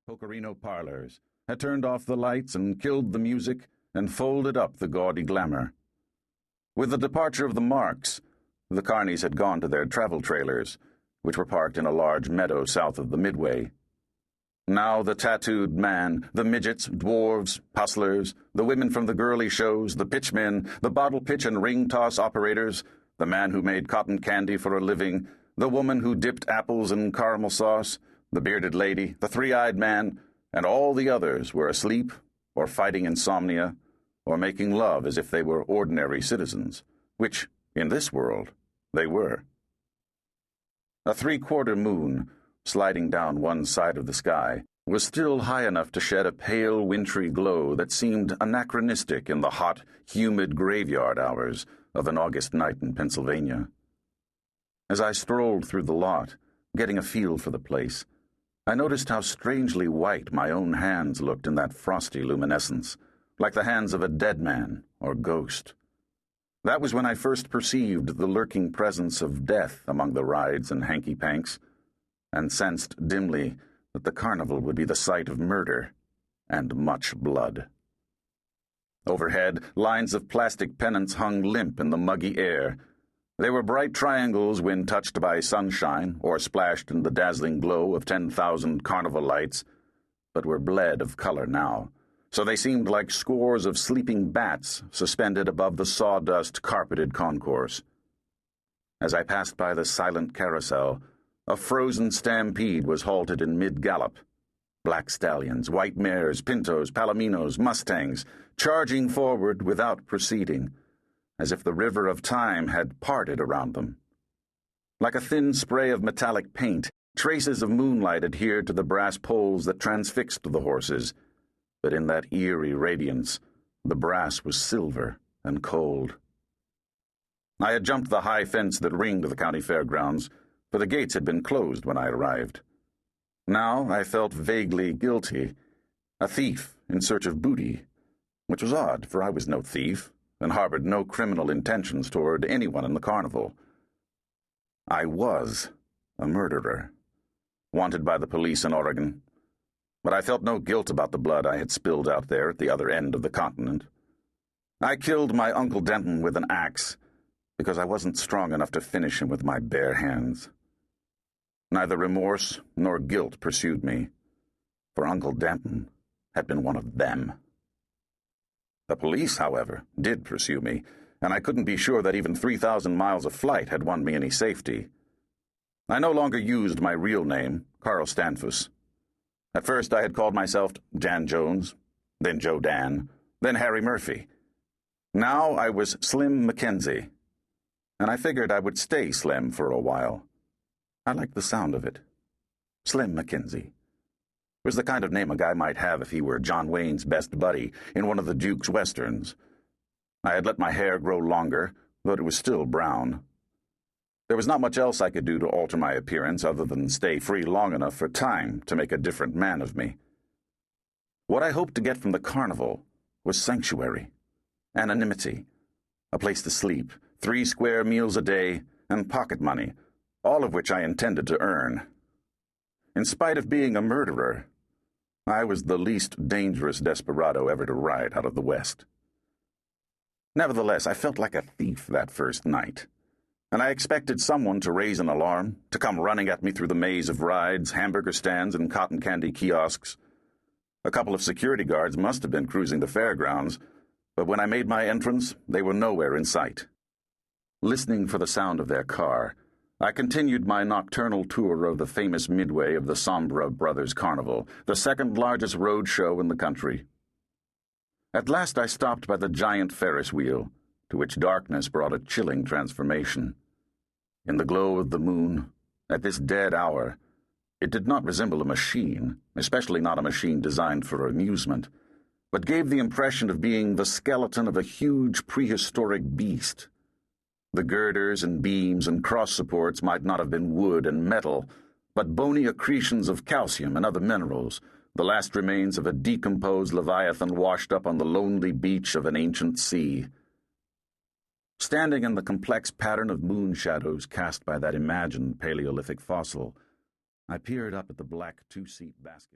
Pocorino parlors, had turned off the lights and killed the music and folded up the gaudy glamour. With the departure of the Marks, the carnies had gone to their travel trailers, which were parked in a large meadow south of the Midway. Now the tattooed man, the midgets, dwarves, hustlers, the women from the girly shows, the pitchmen, the bottle pitch and ring toss operators, the man who made cotton candy for a living, the woman who dipped apples in caramel sauce, the bearded lady, the three-eyed man, and all the others were asleep or fighting insomnia or making love as if they were ordinary citizens, which, in this world, they were. A three-quarter moon, sliding down one side of the sky, was still high enough to shed a pale, wintry glow that seemed anachronistic in the hot, humid graveyard hours of an August night in Pennsylvania. As I strolled through the lot, getting a feel for the place, I noticed how strangely white my own hands looked in that frosty luminescence, like the hands of a dead man or ghost. That was when I first perceived the lurking presence of death among the rides and hanky-panks, and sensed dimly that the carnival would be the site of murder and much blood. Overhead, lines of plastic pennants hung limp in the muggy air. They were bright triangles when touched by sunshine or splashed in the dazzling glow of 10,000 carnival lights, but were bled of color now, so they seemed like scores of sleeping bats suspended above the sawdust-carpeted concourse. As I passed by the silent carousel, a frozen stampede was halted in mid-gallop. Black stallions, white mares, pintos, palominos, mustangs, charging forward without proceeding, as if the river of time had parted around them. Like a thin spray of metallic paint, traces of moonlight adhered to the brass poles that transfixed the horses, but in that eerie radiance, the brass was silver and cold. I had jumped the high fence that ringed the county fairgrounds, for the gates had been closed when I arrived. Now I felt vaguely guilty, a thief in search of booty, which was odd, for I was no thief, and harbored no criminal intentions toward anyone in the carnival. I was a murderer, wanted by the police in Oregon, but I felt no guilt about the blood I had spilled out there at the other end of the continent. I killed my Uncle Denton with an axe, because I wasn't strong enough to finish him with my bare hands. Neither remorse nor guilt pursued me, for Uncle Denton had been one of them. The police, however, did pursue me, and I couldn't be sure that even 3,000 miles of flight had won me any safety. I no longer used my real name, Carl Stanfus. At first I had called myself Dan Jones, then Joe Dan, then Harry Murphy. Now I was Slim MacKenzie, and I figured I would stay Slim for a while. I liked the sound of it. Slim MacKenzie was the kind of name a guy might have if he were John Wayne's best buddy in one of the Duke's westerns. I had let my hair grow longer, though it was still brown. There was not much else I could do to alter my appearance other than stay free long enough for time to make a different man of me. What I hoped to get from the carnival was sanctuary, anonymity, a place to sleep, 3 square meals a day, and pocket money, all of which I intended to earn. In spite of being a murderer, I was the least dangerous desperado ever to ride out of the West. Nevertheless, I felt like a thief that first night, and I expected someone to raise an alarm, to come running at me through the maze of rides, hamburger stands, and cotton candy kiosks. A couple of security guards must have been cruising the fairgrounds, but when I made my entrance, they were nowhere in sight. Listening for the sound of their car, I continued my nocturnal tour of the famous Midway of the Sombra Brothers Carnival, the second largest road show in the country. At last I stopped by the giant Ferris wheel, to which darkness brought a chilling transformation. In the glow of the moon, at this dead hour, it did not resemble a machine, especially not a machine designed for amusement, but gave the impression of being the skeleton of a huge prehistoric beast. The girders and beams and cross supports might not have been wood and metal, but bony accretions of calcium and other minerals, the last remains of a decomposed leviathan washed up on the lonely beach of an ancient sea. Standing in the complex pattern of moon shadows cast by that imagined Paleolithic fossil, I peered up at the black 2-seat basket.